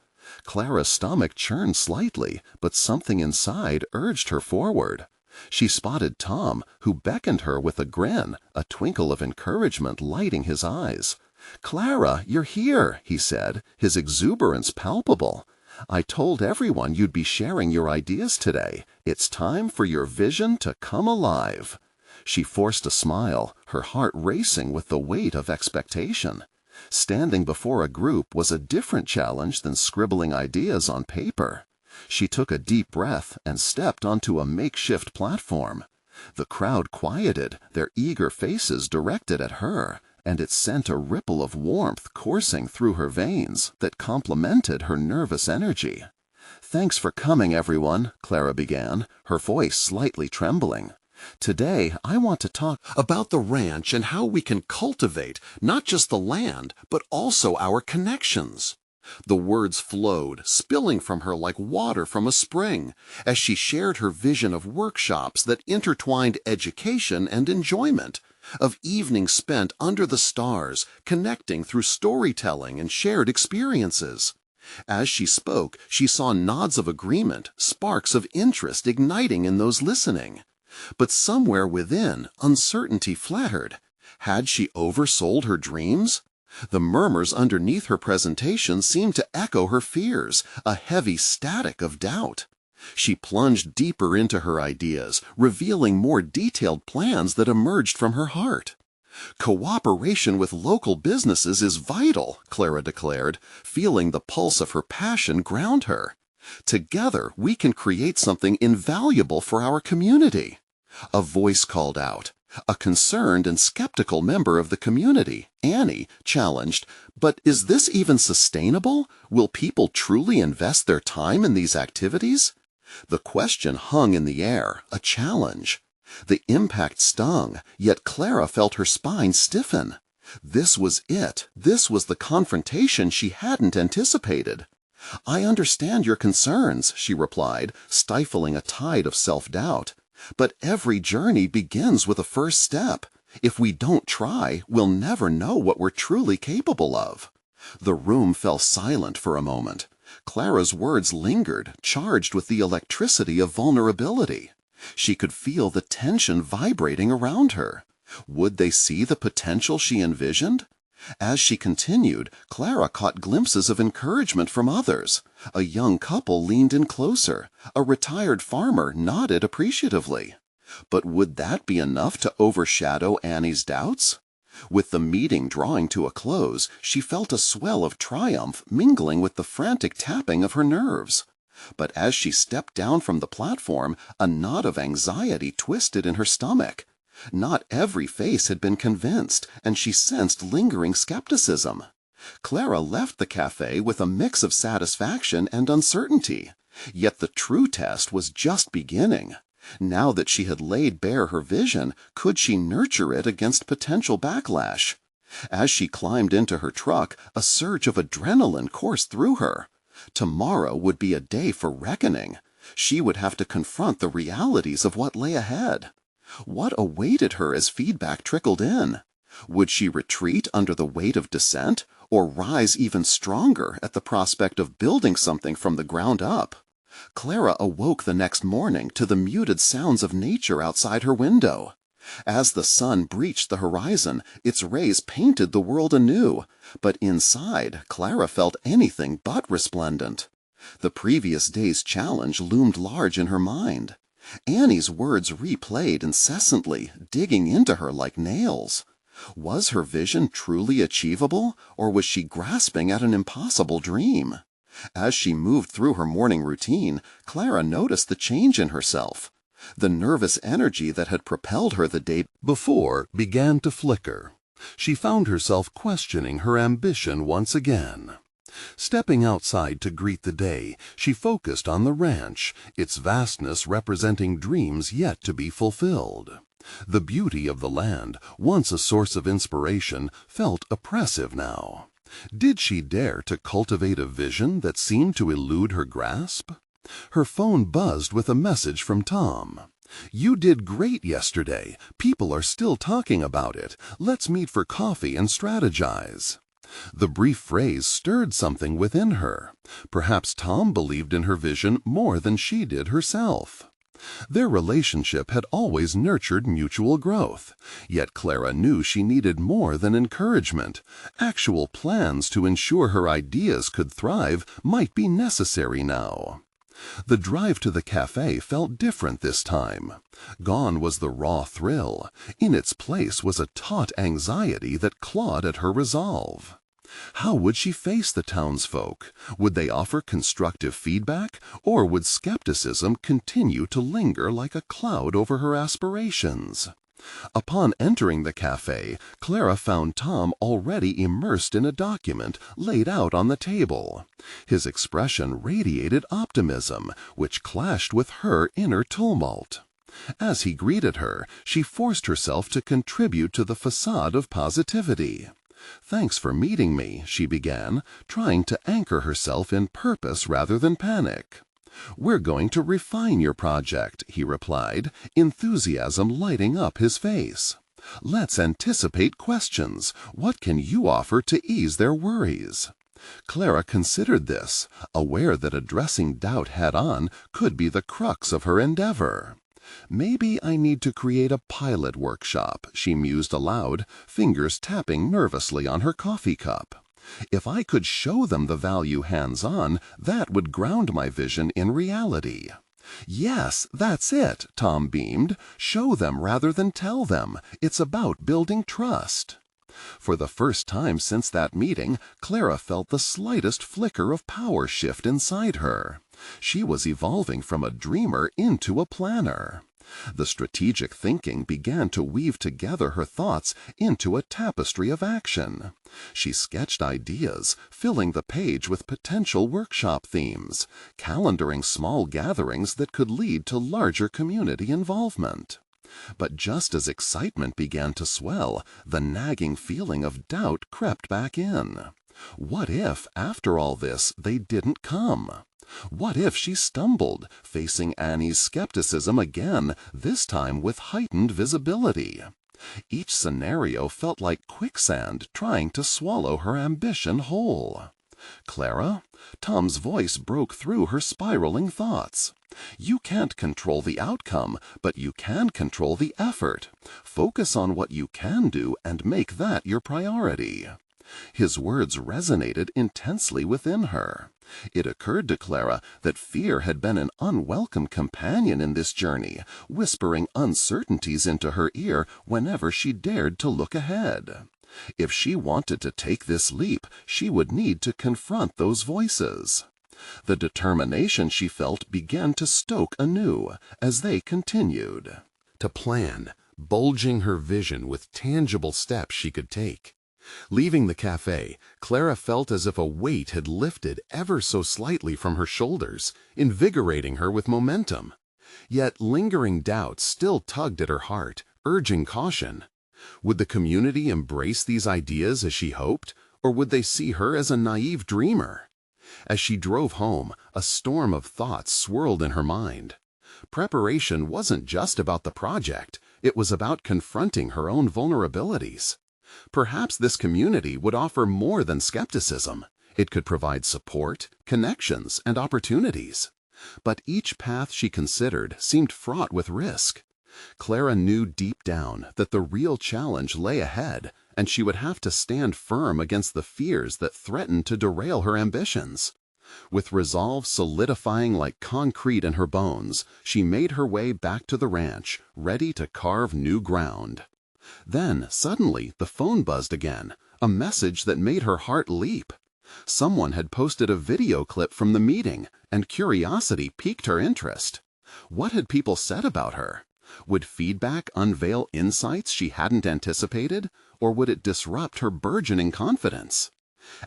Clara's stomach churned slightly, but something inside urged her forward. She spotted Tom, who beckoned her with a grin, a twinkle of encouragement lighting his eyes. "Clara, you're here," he said, his exuberance palpable. "I told everyone you'd be sharing your ideas today. It's time for your vision to come alive." She forced a smile, her heart racing with the weight of expectation. Standing before a group was a different challenge than scribbling ideas on paper. She took a deep breath and stepped onto a makeshift platform. The crowd quieted, their eager faces directed at her, and it sent a ripple of warmth coursing through her veins that complemented her nervous energy. "Thanks for coming, everyone," Clara began, her voice slightly trembling. "Today, I want to talk about the ranch and how we can cultivate not just the land, but also our connections." The words flowed, spilling from her like water from a spring, as she shared her vision of workshops that intertwined education and enjoyment, of evenings spent under the stars, connecting through storytelling and shared experiences. As she spoke, she saw nods of agreement, sparks of interest igniting in those listening. But somewhere within, uncertainty flattered. Had she oversold her dreams? The murmurs underneath her presentation seemed to echo her fears, a heavy static of doubt. She plunged deeper into her ideas, revealing more detailed plans that emerged from her heart. "Cooperation with local businesses is vital," Clara declared, feeling the pulse of her passion ground her. "Together, we can create something invaluable for our community." A voice called out. A concerned and skeptical member of the community, Annie, challenged, "But is this even sustainable? Will people truly invest their time in these activities?" The question hung in the air, a challenge. The impact stung, yet Clara felt her spine stiffen. This was it. This was the confrontation she hadn't anticipated. "I understand your concerns," she replied, stifling a tide of self-doubt. "But every journey begins with a first step. If we don't try, we'll never know what we're truly capable of." The room fell silent for a moment. Clara's words lingered, charged with the electricity of vulnerability. She could feel the tension vibrating around her. Would they see the potential she envisioned? As she continued, Clara caught glimpses of encouragement from others. A young couple leaned in closer. A retired farmer nodded appreciatively. But would that be enough to overshadow Annie's doubts? With the meeting drawing to a close, she felt a swell of triumph mingling with the frantic tapping of her nerves. But as she stepped down from the platform, a knot of anxiety twisted in her stomach. Not every face had been convinced, and she sensed lingering skepticism. Clara left the cafe with a mix of satisfaction and uncertainty. Yet the true test was just beginning. Now that she had laid bare her vision, could she nurture it against potential backlash? As she climbed into her truck, a surge of adrenaline coursed through her. Tomorrow would be a day for reckoning. She would have to confront the realities of what lay ahead. What awaited her as feedback trickled in? Would she retreat under the weight of dissent, or rise even stronger at the prospect of building something from the ground up. Clara awoke the next morning to the muted sounds of nature outside her window. As the sun breached the horizon, its rays painted the world anew, but inside, Clara felt anything but resplendent. The previous day's challenge loomed large in her mind. Annie's words replayed incessantly, digging into her like nails. Was her vision truly achievable, or was she grasping at an impossible dream? As she moved through her morning routine, Clara noticed the change in herself. The nervous energy that had propelled her the day before began to flicker. She found herself questioning her ambition once again. Stepping outside to greet the day, she focused on the ranch, its vastness representing dreams yet to be fulfilled. The beauty of the land, once a source of inspiration, felt oppressive now. Did she dare to cultivate a vision that seemed to elude her grasp? Her phone buzzed with a message from Tom. "You did great yesterday. People are still talking about it. Let's meet for coffee and strategize." The brief phrase stirred something within her. Perhaps Tom believed in her vision more than she did herself. Their relationship had always nurtured mutual growth, yet Clara knew she needed more than encouragement. Actual plans to ensure her ideas could thrive might be necessary now. The drive to the cafe felt different this time. Gone was the raw thrill. In its place was a taut anxiety that clawed at her resolve. How would she face the townsfolk? Would they offer constructive feedback, or would skepticism continue to linger like a cloud over her aspirations? Upon entering the cafe, Clara found Tom already immersed in a document laid out on the table. His expression radiated optimism, which clashed with her inner tumult. As he greeted her, she forced herself to contribute to the facade of positivity. "Thanks for meeting me," she began, trying to anchor herself in purpose rather than panic. "We're going to refine your project," he replied, enthusiasm lighting up his face. "Let's anticipate questions. What can you offer to ease their worries?" Clara considered this, aware that addressing doubt head-on could be the crux of her endeavor. "Maybe I need to create a pilot workshop," she mused aloud, fingers tapping nervously on her coffee cup. "If I could show them the value hands-on, that would ground my vision in reality." "Yes, that's it," Tom beamed. "Show them rather than tell them. It's about building trust." For the first time since that meeting, Clara felt the slightest flicker of power shift inside her. She was evolving from a dreamer into a planner. The strategic thinking began to weave together her thoughts into a tapestry of action. She sketched ideas, filling the page with potential workshop themes, calendaring small gatherings that could lead to larger community involvement. But just as excitement began to swell, the nagging feeling of doubt crept back in. What if, after all this, they didn't come? What if she stumbled, facing Annie's skepticism again, this time with heightened visibility? Each scenario felt like quicksand trying to swallow her ambition whole. "Clara?" Tom's voice broke through her spiraling thoughts. "You can't control the outcome, but you can control the effort. Focus on what you can do and make that your priority." His words resonated intensely within her. It occurred to Clara that fear had been an unwelcome companion in this journey, whispering uncertainties into her ear whenever she dared to look ahead. If she wanted to take this leap, she would need to confront those voices. The determination she felt began to stoke anew as they continued. To plan, bulging her vision with tangible steps she could take. Leaving the cafe, Clara felt as if a weight had lifted ever so slightly from her shoulders, invigorating her with momentum. Yet lingering doubts still tugged at her heart, urging caution. Would the community embrace these ideas as she hoped, or would they see her as a naive dreamer? As she drove home, a storm of thoughts swirled in her mind. Preparation wasn't just about the project, it was about confronting her own vulnerabilities. Perhaps this community would offer more than skepticism. It could provide support, connections, and opportunities. But each path she considered seemed fraught with risk. Clara knew deep down that the real challenge lay ahead, and she would have to stand firm against the fears that threatened to derail her ambitions. With resolve solidifying like concrete in her bones, she made her way back to the ranch, ready to carve new ground. Then, suddenly, the phone buzzed again, a message that made her heart leap. Someone had posted a video clip from the meeting, and curiosity piqued her interest. What had people said about her? Would feedback unveil insights she hadn't anticipated, or would it disrupt her burgeoning confidence?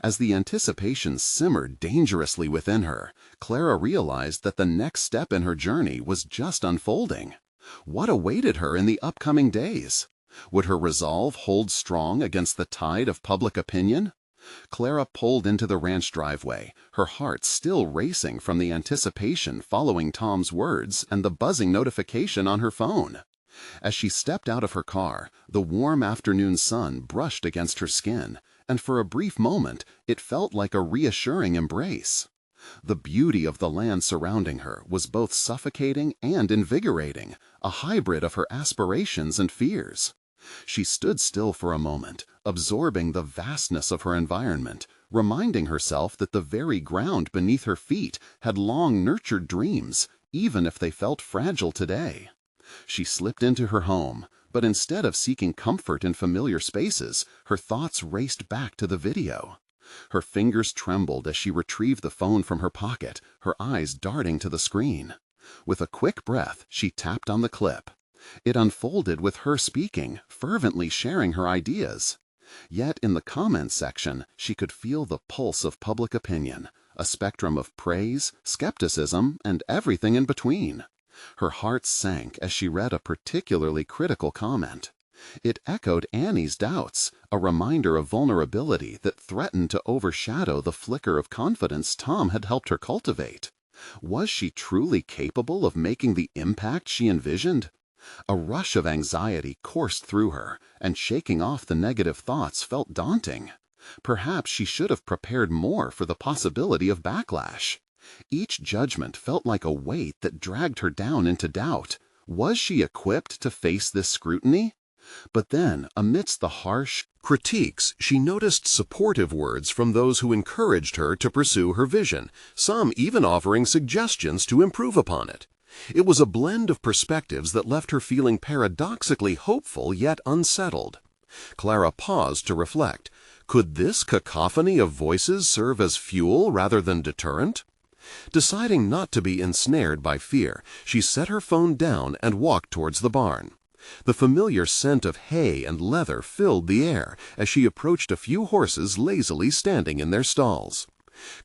As the anticipation simmered dangerously within her, Clara realized that the next step in her journey was just unfolding. What awaited her in the upcoming days? Would her resolve hold strong against the tide of public opinion? Clara pulled into the ranch driveway, her heart still racing from the anticipation following Tom's words and the buzzing notification on her phone. As she stepped out of her car, the warm afternoon sun brushed against her skin, and for a brief moment it felt like a reassuring embrace. The beauty of the land surrounding her was both suffocating and invigorating, a hybrid of her aspirations and fears. She stood still for a moment, absorbing the vastness of her environment, reminding herself that the very ground beneath her feet had long nurtured dreams, even if they felt fragile today. She slipped into her home, but instead of seeking comfort in familiar spaces, her thoughts raced back to the video. Her fingers trembled as she retrieved the phone from her pocket, her eyes darting to the screen. With a quick breath, she tapped on the clip. It unfolded with her speaking, fervently sharing her ideas. Yet in the comments section, she could feel the pulse of public opinion, a spectrum of praise, skepticism, and everything in between. Her heart sank as she read a particularly critical comment. It echoed Annie's doubts, a reminder of vulnerability that threatened to overshadow the flicker of confidence Tom had helped her cultivate. Was she truly capable of making the impact she envisioned? A rush of anxiety coursed through her, and shaking off the negative thoughts felt daunting. Perhaps she should have prepared more for the possibility of backlash. Each judgment felt like a weight that dragged her down into doubt. Was she equipped to face this scrutiny? But then, amidst the harsh critiques, she noticed supportive words from those who encouraged her to pursue her vision, some even offering suggestions to improve upon it. It was a blend of perspectives that left her feeling paradoxically hopeful yet unsettled. Clara paused to reflect. Could this cacophony of voices serve as fuel rather than deterrent? Deciding not to be ensnared by fear, she set her phone down and walked towards the barn. The familiar scent of hay and leather filled the air as she approached a few horses lazily standing in their stalls.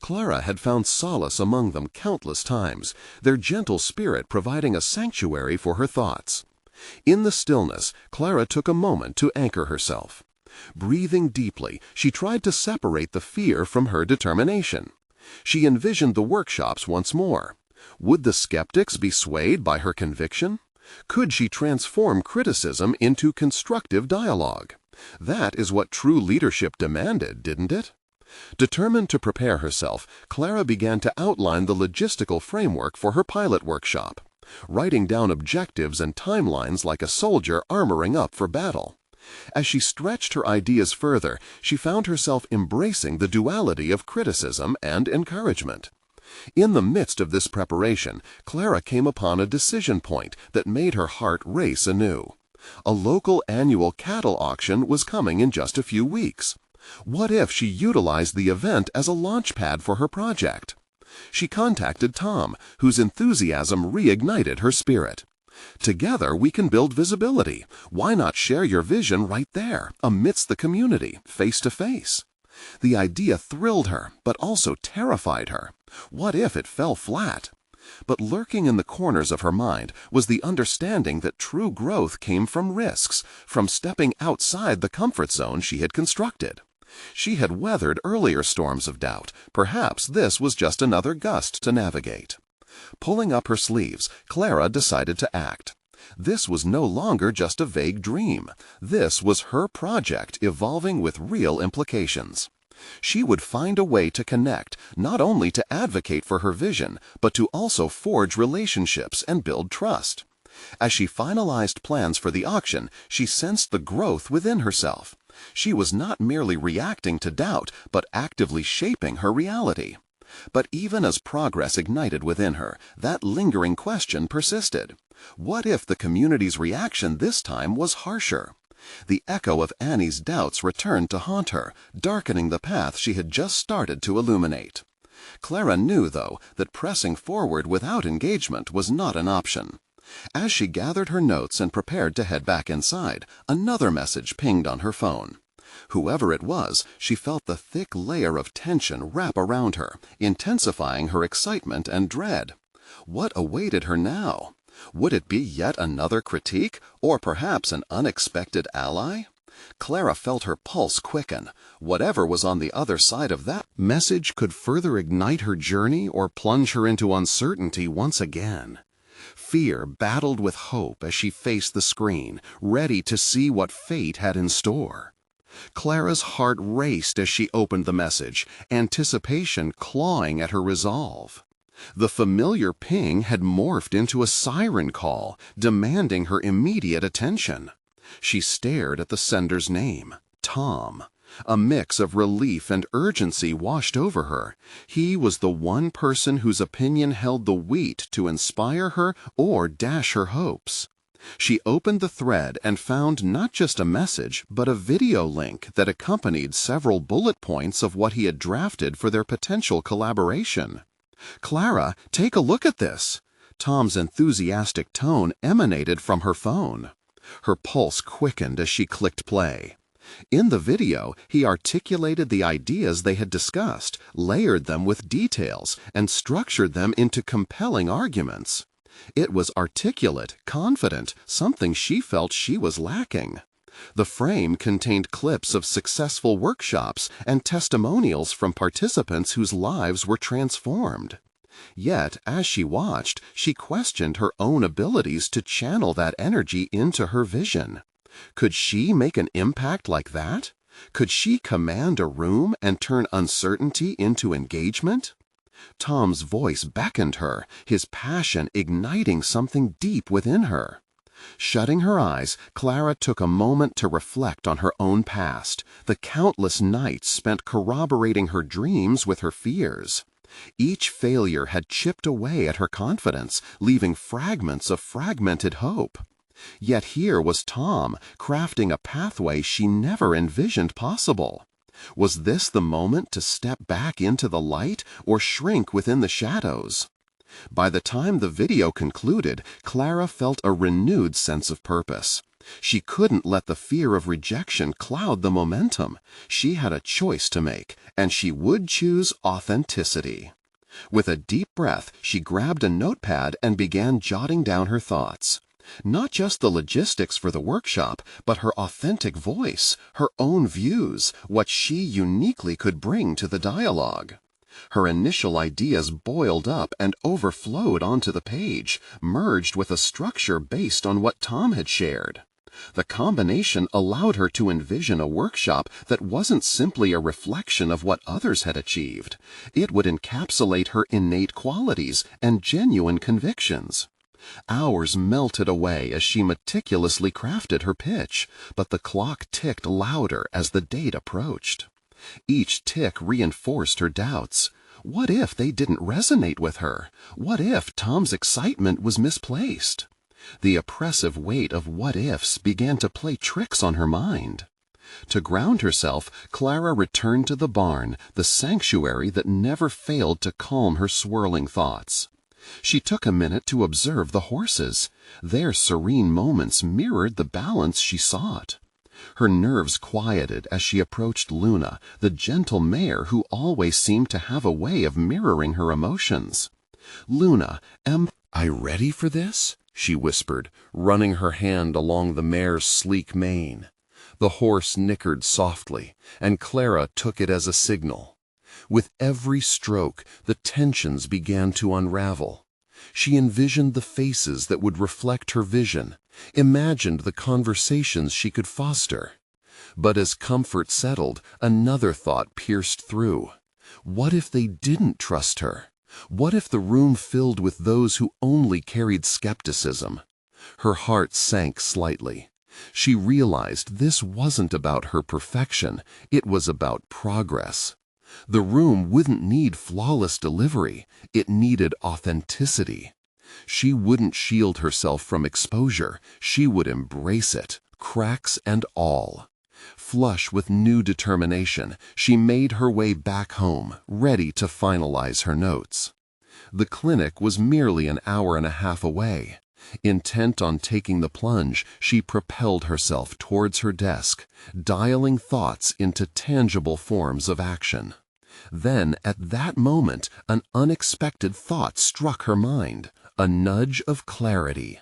Clara had found solace among them countless times, their gentle spirit providing a sanctuary for her thoughts. In the stillness, Clara took a moment to anchor herself. Breathing deeply, she tried to separate the fear from her determination. She envisioned the workshops once more. Would the skeptics be swayed by her conviction? Could she transform criticism into constructive dialogue? That is what true leadership demanded, didn't it? Determined to prepare herself, Clara began to outline the logistical framework for her pilot workshop, writing down objectives and timelines like a soldier armoring up for battle. As she stretched her ideas further, she found herself embracing the duality of criticism and encouragement. In the midst of this preparation, Clara came upon a decision point that made her heart race anew. A local annual cattle auction was coming in just a few weeks. What if she utilized the event as a launch pad for her project? She contacted Tom, whose enthusiasm reignited her spirit. Together we can build visibility. Why not share your vision right there, amidst the community, face to face? The idea thrilled her, but also terrified her. What if it fell flat? But lurking in the corners of her mind was the understanding that true growth came from risks, from stepping outside the comfort zone she had constructed. She had weathered earlier storms of doubt. Perhaps this was just another gust to navigate. Pulling up her sleeves, Clara decided to act. This was no longer just a vague dream. This was her project evolving with real implications. She would find a way to connect, not only to advocate for her vision, but to also forge relationships and build trust. As she finalized plans for the auction, she sensed the growth within herself. She was not merely reacting to doubt, but actively shaping her reality. But even as progress ignited within her, that lingering question persisted. What if the community's reaction this time was harsher? The echo of Annie's doubts returned to haunt her, darkening the path she had just started to illuminate. Clara knew, though, that pressing forward without engagement was not an option. As she gathered her notes and prepared to head back inside, another message pinged on her phone. Whoever it was, she felt the thick layer of tension wrap around her, intensifying her excitement and dread. What awaited her now? Would it be yet another critique, or perhaps an unexpected ally? Clara felt her pulse quicken. Whatever was on the other side of that message could further ignite her journey or plunge her into uncertainty once again. Fear battled with hope as she faced the screen, ready to see what fate had in store. Clara's heart raced as she opened the message, anticipation clawing at her resolve. The familiar ping had morphed into a siren call, demanding her immediate attention. She stared at the sender's name, Tom. A mix of relief and urgency washed over her. He was the one person whose opinion held the weight to inspire her or dash her hopes. She opened the thread and found not just a message, but a video link that accompanied several bullet points of what he had drafted for their potential collaboration. "Clara, take a look at this." Tom's enthusiastic tone emanated from her phone. Her pulse quickened as she clicked play. In the video, he articulated the ideas they had discussed, layered them with details, and structured them into compelling arguments. It was articulate, confident, something she felt she was lacking. The frame contained clips of successful workshops and testimonials from participants whose lives were transformed. Yet, as she watched, she questioned her own abilities to channel that energy into her vision. Could she make an impact like that? Could she command a room and turn uncertainty into engagement? Tom's voice beckoned her, his passion igniting something deep within her. Shutting her eyes, Clara took a moment to reflect on her own past, the countless nights spent corroborating her dreams with her fears. Each failure had chipped away at her confidence, leaving fragments of fragmented hope. Yet here was Tom, crafting a pathway she never envisioned possible. Was this the moment to step back into the light or shrink within the shadows? By the time the video concluded, Clara felt a renewed sense of purpose. She couldn't let the fear of rejection cloud the momentum. She had a choice to make, and she would choose authenticity. With a deep breath, she grabbed a notepad and began jotting down her thoughts. Not just the logistics for the workshop, but her authentic voice, her own views, what she uniquely could bring to the dialogue. Her initial ideas boiled up and overflowed onto the page, merged with a structure based on what Tom had shared. The combination allowed her to envision a workshop that wasn't simply a reflection of what others had achieved. It would encapsulate her innate qualities and genuine convictions. Hours melted away as she meticulously crafted her pitch, but the clock ticked louder as the date approached. Each tick reinforced her doubts. What if they didn't resonate with her? What if Tom's excitement was misplaced? The oppressive weight of what-ifs began to play tricks on her mind. To ground herself, Clara returned to the barn, the sanctuary that never failed to calm her swirling thoughts. She took a minute to observe the horses. Their serene moments mirrored the balance she sought. Her nerves quieted as she approached Luna, the gentle mare who always seemed to have a way of mirroring her emotions. "Luna, am I ready for this?" she whispered, running her hand along the mare's sleek mane. The horse nickered softly, and Clara took it as a signal. With every stroke, the tensions began to unravel. She envisioned the faces that would reflect her vision, imagined the conversations she could foster. But as comfort settled, another thought pierced through. What if they didn't trust her? What if the room filled with those who only carried skepticism? Her heart sank slightly. She realized this wasn't about her perfection, it was about progress. The room wouldn't need flawless delivery, it needed authenticity. She wouldn't shield herself from exposure, she would embrace it, cracks and all. Flush with new determination, she made her way back home, ready to finalize her notes. The clinic was merely an hour and a half away. Intent on taking the plunge, she propelled herself towards her desk, dialing thoughts into tangible forms of action. Then, at that moment, an unexpected thought struck her mind, a nudge of clarity.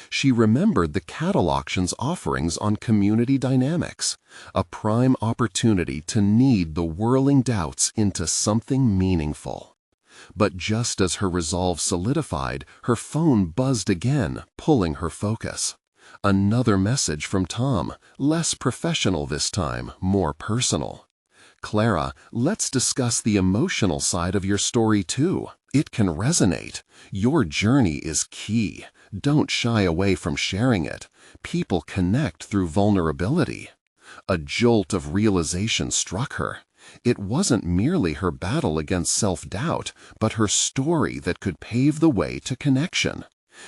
She remembered the cattle auction's offerings on community dynamics, a prime opportunity to knead the whirling doubts into something meaningful. But just as her resolve solidified, her phone buzzed again, pulling her focus. Another message from Tom, less professional this time, more personal. "Clara, let's discuss the emotional side of your story too. It can resonate. Your journey is key. Don't shy away from sharing it. People connect through vulnerability." A jolt of realization struck her. It wasn't merely her battle against self-doubt, but her story that could pave the way to connection.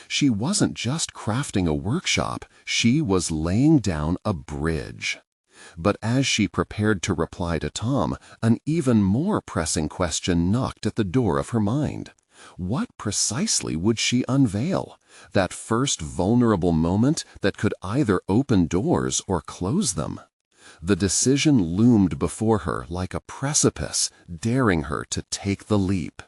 She wasn't just crafting a workshop, she was laying down a bridge. But as she prepared to reply to Tom, an even more pressing question knocked at the door of her mind. What precisely would she unveil? That first vulnerable moment that could either open doors or close them? The decision loomed before her like a precipice, daring her to take the leap.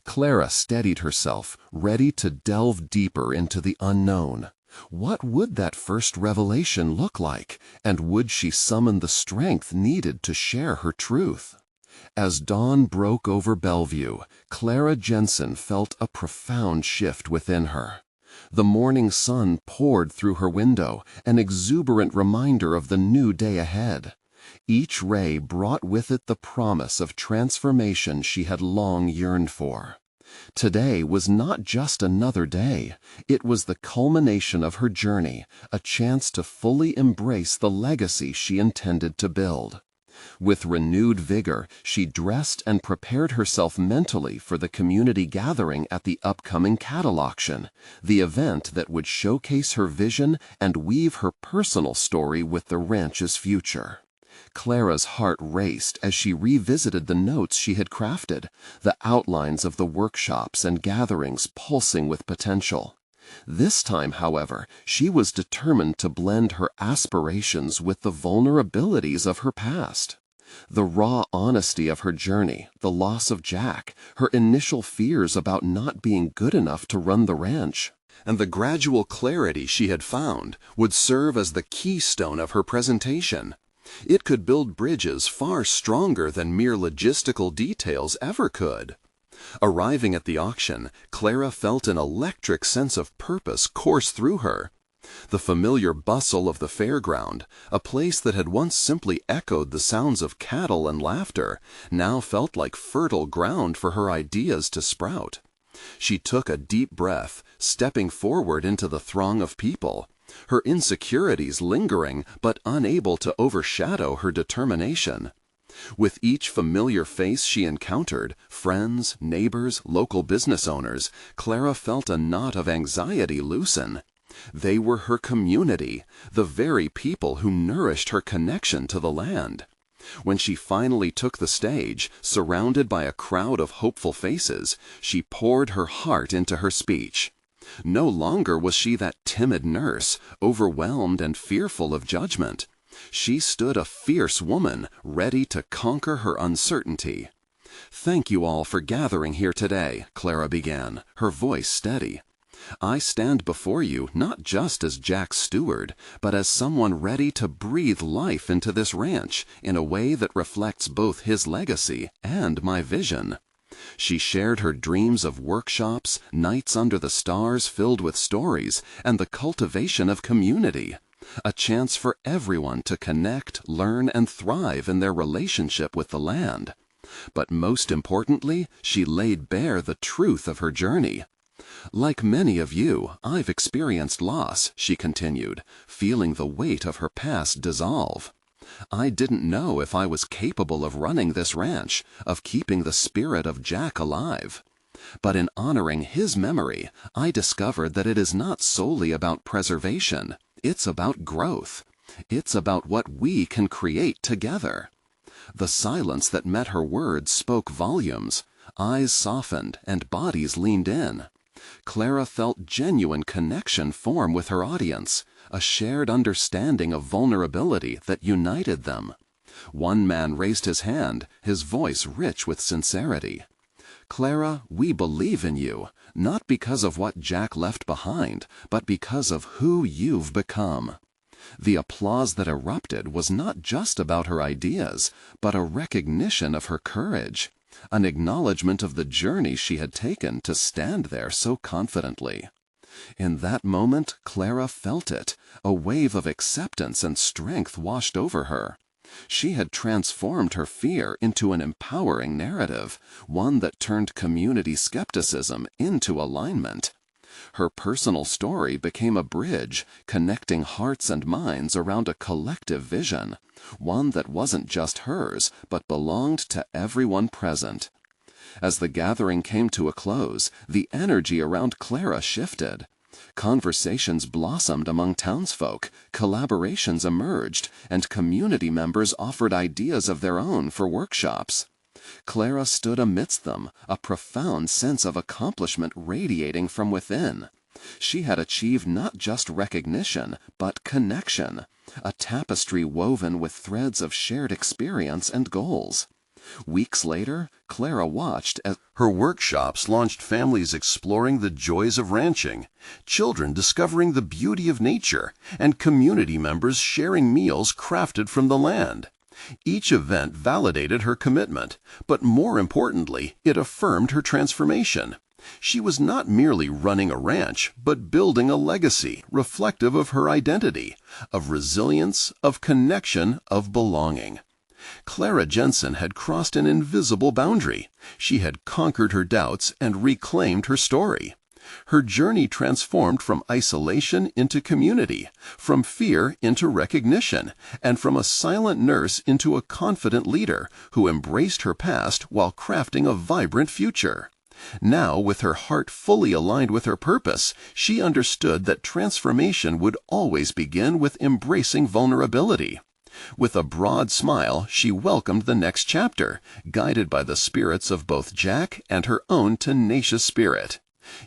Clara steadied herself, ready to delve deeper into the unknown. What would that first revelation look like, and would she summon the strength needed to share her truth? As dawn broke over Bellevue, Clara Jensen felt a profound shift within her. The morning sun poured through her window, an exuberant reminder of the new day ahead. Each ray brought with it the promise of transformation she had long yearned for. Today was not just another day, it was the culmination of her journey, a chance to fully embrace the legacy she intended to build. With renewed vigor, she dressed and prepared herself mentally for the community gathering at the upcoming cattle auction, the event that would showcase her vision and weave her personal story with the ranch's future. Clara's heart raced as she revisited the notes she had crafted, the outlines of the workshops and gatherings pulsing with potential. This time, however, she was determined to blend her aspirations with the vulnerabilities of her past. The raw honesty of her journey, the loss of Jack, her initial fears about not being good enough to run the ranch, and the gradual clarity she had found would serve as the keystone of her presentation. It could build bridges far stronger than mere logistical details ever could. Arriving at the auction, Clara felt an electric sense of purpose course through her. The familiar bustle of the fairground, a place that had once simply echoed the sounds of cattle and laughter, now felt like fertile ground for her ideas to sprout. She took a deep breath, stepping forward into the throng of people, her insecurities lingering but unable to overshadow her determination. With each familiar face she encountered, friends, neighbors, local business owners, Clara felt a knot of anxiety loosen. They were her community, the very people who nourished her connection to the land. When she finally took the stage, surrounded by a crowd of hopeful faces, she poured her heart into her speech. No longer was she that timid nurse, overwhelmed and fearful of judgment. She stood a fierce woman, ready to conquer her uncertainty. "Thank you all for gathering here today," Clara began, her voice steady. "I stand before you not just as Jack's steward, but as someone ready to breathe life into this ranch in a way that reflects both his legacy and my vision. She shared her dreams of workshops, nights under the stars filled with stories, and the cultivation of community. A chance for everyone to connect, learn, and thrive in their relationship with the land. But most importantly, she laid bare the truth of her journey. Like many of you, I've experienced loss, she continued, feeling the weight of her past dissolve. I didn't know if I was capable of running this ranch, of keeping the spirit of Jack alive. But in honoring his memory, I discovered that it is not solely about preservation. It's about growth. It's about what we can create together. The silence that met her words spoke volumes. Eyes softened and bodies leaned in. Clara felt genuine connection form with her audience, a shared understanding of vulnerability that united them. One man raised his hand, his voice rich with sincerity. "Clara, we believe in you, not because of what Jack left behind, but because of who you've become." The applause that erupted was not just about her ideas, but a recognition of her courage, an acknowledgement of the journey she had taken to stand there so confidently. In that moment, Clara felt it. A wave of acceptance and strength washed over her. She had transformed her fear into an empowering narrative, one that turned community skepticism into alignment. Her personal story became a bridge, connecting hearts and minds around a collective vision, one that wasn't just hers, but belonged to everyone present. As the gathering came to a close, the energy around Clara shifted. Conversations blossomed among townsfolk, collaborations emerged, and community members offered ideas of their own for workshops. Clara stood amidst them, a profound sense of accomplishment radiating from within. She had achieved not just recognition, but connection, a tapestry woven with threads of shared experience and goals. Weeks later, Clara watched as Her workshops launched families exploring the joys of ranching, children discovering the beauty of nature, and community members sharing meals crafted from the land. Each event validated her commitment, but more importantly, it affirmed her transformation. She was not merely running a ranch, but building a legacy reflective of her identity, of resilience, of connection, of belonging. Clara Jensen had crossed an invisible boundary. She had conquered her doubts and reclaimed her story. Her journey transformed from isolation into community, from fear into recognition, and from a silent nurse into a confident leader who embraced her past while crafting a vibrant future. Now, with her heart fully aligned with her purpose, she understood that transformation would always begin with embracing vulnerability. With a broad smile, she welcomed the next chapter, guided by the spirits of both Jack and her own tenacious spirit.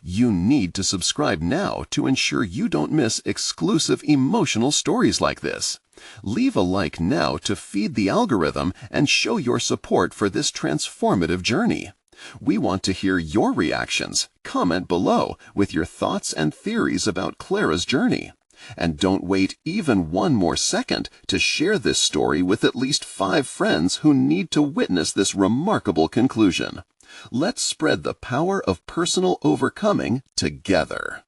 You need to subscribe now to ensure you don't miss exclusive emotional stories like this. Leave a like now to feed the algorithm and show your support for this transformative journey. We want to hear your reactions. Comment below with your thoughts and theories about Clara's journey. And don't wait even one more second to share this story with at least 5 friends who need to witness this remarkable conclusion. Let's spread the power of personal overcoming together.